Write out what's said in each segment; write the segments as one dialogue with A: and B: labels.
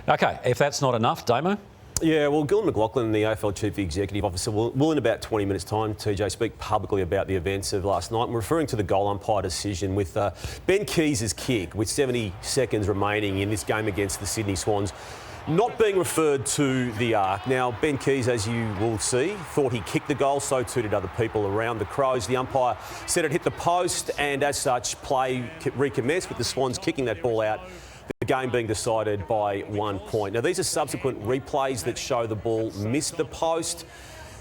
A: OK, if that's not enough, Damo?
B: Yeah, well, Gillon McLachlan, the AFL Chief Executive Officer, will in about 20 minutes' time, TJ, speak publicly about the events of last night. I'm referring to the goal umpire decision with Ben Keays' kick with 70 seconds remaining in this game against the Sydney Swans not being referred to the arc. Now, Ben Keays, as you will see, thought he kicked the goal, so too did other people around the Crows. The umpire said it hit the post, and as such, play recommenced with the Swans kicking that ball out. The game being decided by 1 point. Now, these are subsequent replays that show the ball missed the post.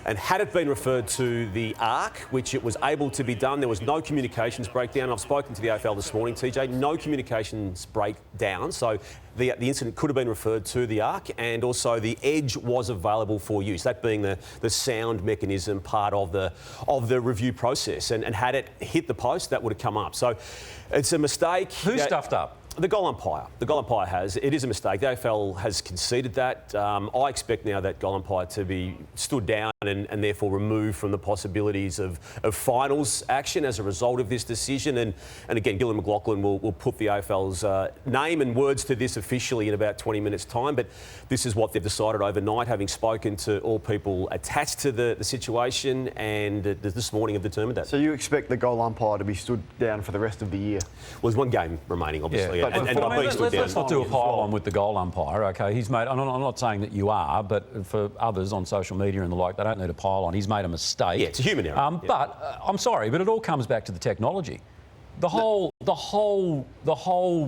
B: And had it been referred to the arc, which it was able to be done, there was no communications breakdown. I've spoken to the AFL this morning, TJ, no communications breakdown. So the incident could have been referred to the arc, and also the edge was available for use, that being the sound mechanism part of the review process. And had it hit the post, that would have come up. So it's a mistake.
A: Who stuffed up?
B: The goal umpire. The goal umpire has. It is a mistake. The AFL has conceded that. I expect now that goal umpire to be stood down and therefore removed from the possibilities of finals action as a result of this decision. And again, Gillon McLachlan will put the AFL's name and words to this officially in about 20 minutes' time. But this is what they've decided overnight, having spoken to all people attached to the situation, and this morning have determined that.
C: So you expect the goal umpire to be stood down for the rest of the year?
B: Well, there's one game remaining, obviously.
A: Yeah.
B: Let's
A: not do a pile on with the goal umpire, OK? He's made. I'm not saying that you are, but for others on social media and the like, they don't need a pile on. He's made a mistake.
B: Yeah, it's a human error.
A: But I'm sorry, but it all comes back to the technology. The whole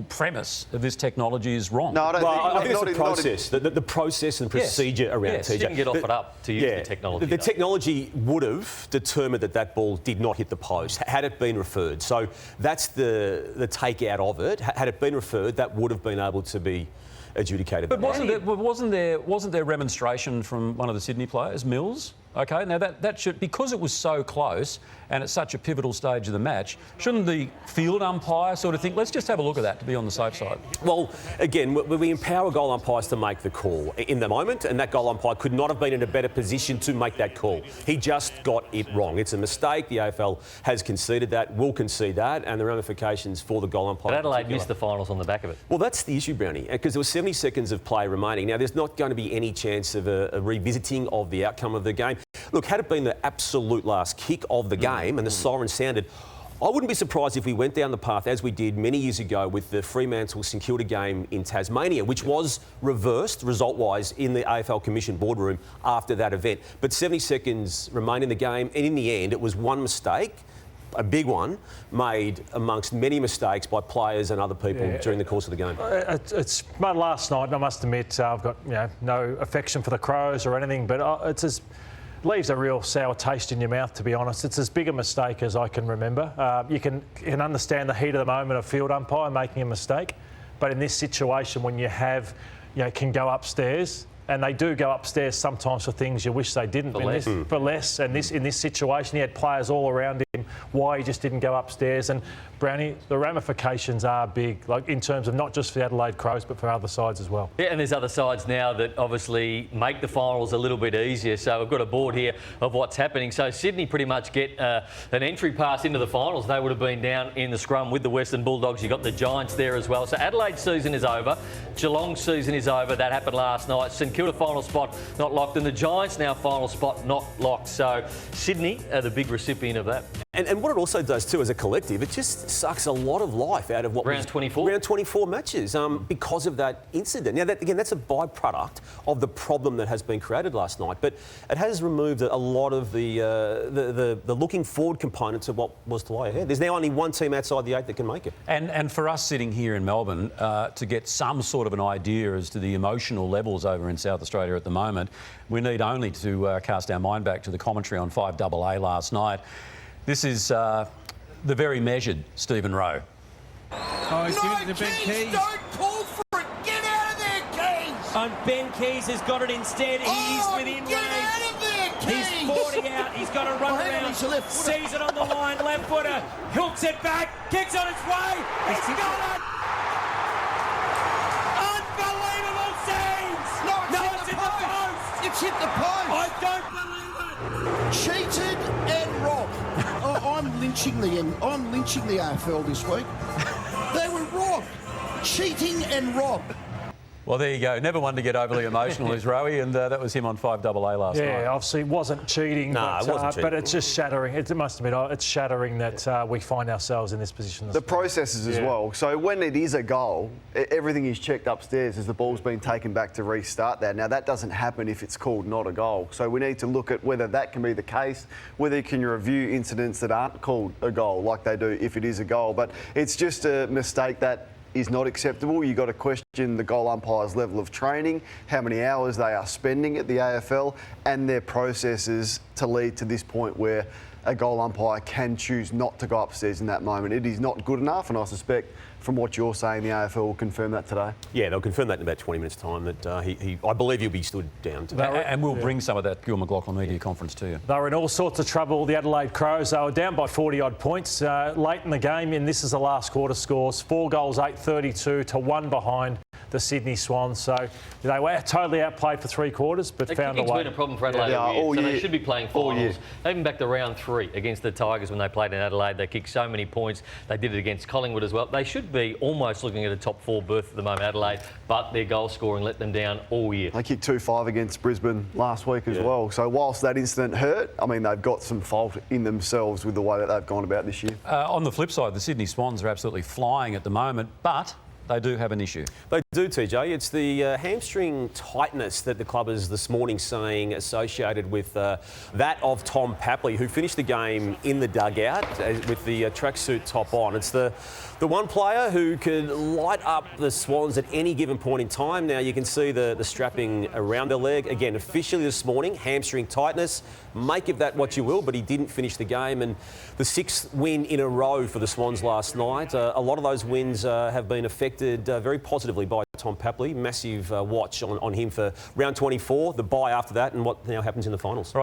A: premise of this technology is wrong.
C: No, I don't think.
B: I think it's the process, the process and procedure around TJ.
D: You didn't get offered up to use the technology.
B: The technology would have determined that ball did not hit the post had it been referred. So that's the take out of it. Had it been referred, that would have been able to be adjudicated.
A: But wasn't there remonstration from one of the Sydney players, Mills? OK, now that should, because it was so close and at such a pivotal stage of the match, shouldn't the field umpire sort of think, let's just have a look at that to be on the safe side?
B: Well, again, we empower goal umpires to make the call in the moment, and that goal umpire could not have been in a better position to make that call. He just got it wrong. It's a mistake. The AFL has conceded that, will concede that, and the ramifications for the goal umpire.
D: But Adelaide missed the finals on the back of it.
B: Well, that's the issue, Brownie, because there was 70 seconds of play remaining. Now, there's not going to be any chance of a revisiting of the outcome of the game. Look, had it been the absolute last kick of the game and the siren sounded, I wouldn't be surprised if we went down the path as we did many years ago with the Fremantle-St Kilda game in Tasmania, which was reversed result-wise in the AFL Commission boardroom after that event. But 70 seconds remain in the game, and in the end, it was one mistake, a big one, made amongst many mistakes by players and other people during the course of the game.
E: It's last night, and I must admit, I've got no affection for the Crows or anything, but leaves a real sour taste in your mouth, to be honest. It's as big a mistake as I can remember. You can understand the heat of the moment of field umpire making a mistake, but in this situation, when you have, can go upstairs, and they do go upstairs sometimes for things you wish they didn't. For less. And in this situation, he had players all around him. Why he just didn't go upstairs? And Brownie, the ramifications are big, like in terms of not just for the Adelaide Crows, but for other sides as well.
D: Yeah, and there's other sides now that obviously make the finals a little bit easier. So we've got a board here of what's happening. So Sydney pretty much get an entry pass into the finals. They would have been down in the scrum with the Western Bulldogs. You've got the Giants there as well. So Adelaide's season is over. Geelong's season is over. That happened last night. St Kilda final spot not locked, and the Giants now final spot not locked. So Sydney are the big recipient of that.
B: And what it also does too, as a collective, it just sucks a lot of life out of what
D: round 24
B: matches because of that incident. Now, that's a byproduct of the problem that has been created last night, but it has removed a lot of the looking forward components of what was to lie ahead. There's now only one team outside the 8 that can make it.
A: And for us sitting here in Melbourne, to get some sort of an idea as to the emotional levels over in South Australia at the moment, we need only to cast our mind back to the commentary on 5AA last night. This is the very measured Stephen Rowe.
F: Oh, he's giving it to Ben Keays.
G: Don't pull for it. Get out of there, Keays.
F: And Ben Keays has got it instead. He is within
G: get
F: range.
G: Out of there, Keays.
F: He's 40 out. He's got to run around. Sees it on the line. Left footer. Hooks it back. Kicks on its way. He's got it. Unbelievable scenes.
G: No, it's hit the post. It's hit the post.
F: I don't believe it.
G: Cheated and robbed. I'm lynching the AFL this week. They were robbed. Cheating and robbed.
A: Well, there you go. Never one to get overly emotional is Rowie, and that was him on 5AA last night.
E: Yeah, obviously it wasn't cheating,
B: No, it wasn't cheating.
E: but it's just shattering. It must admit, it's shattering that we find ourselves in this position.
C: The processes as well. So when it is a goal, everything is checked upstairs as the ball's been taken back to restart that. Now, that doesn't happen if it's called not a goal. So we need to look at whether that can be the case, whether you can review incidents that aren't called a goal like they do if it is a goal. But it's just a mistake that is not acceptable. You've got to question the goal umpire's level of training, how many hours they are spending at the AFL, and their processes to lead to this point where a goal umpire can choose not to go upstairs in that moment. It is not good enough, and I suspect from what you're saying, the AFL will confirm that today.
B: Yeah, they'll confirm that in about 20 minutes' time, that I believe he'll be stood down today.
A: And we'll bring some of that Gil McLachlan media conference to you.
E: They were in all sorts of trouble, the Adelaide Crows. They were down by 40-odd points late in the game, and this is the last quarter scores. 4 goals, 8-32 to 1 behind the Sydney Swans. So they were totally outplayed for 3 quarters, but found a way.
D: Kicking's been a problem for Adelaide all year, so they should be playing finals. Even back to round 3 against the Tigers when they played in Adelaide, they kicked so many points. They did it against Collingwood as well. They should be almost looking at a top 4 berth at the moment, Adelaide, but their goal scoring let them down all year.
C: They kicked 2-5 against Brisbane last week as well. So whilst that incident hurt, I mean, they've got some fault in themselves with the way that they've gone about this year.
A: On the flip side, the Sydney Swans are absolutely flying at the moment, but they do have an issue.
B: They do, TJ. It's the hamstring tightness that the club is this morning saying associated with that of Tom Papley, who finished the game in the dugout with the tracksuit top on. It's the one player who could light up the Swans at any given point in time. Now, you can see the strapping around the leg. Again, officially this morning, hamstring tightness. Make of that what you will, but he didn't finish the game. And the 6th win in a row for the Swans last night. A lot of those wins have been affected very positively by Tom Papley. Massive watch on him for round 24, the bye after that, and what now happens in the finals.
A: Right.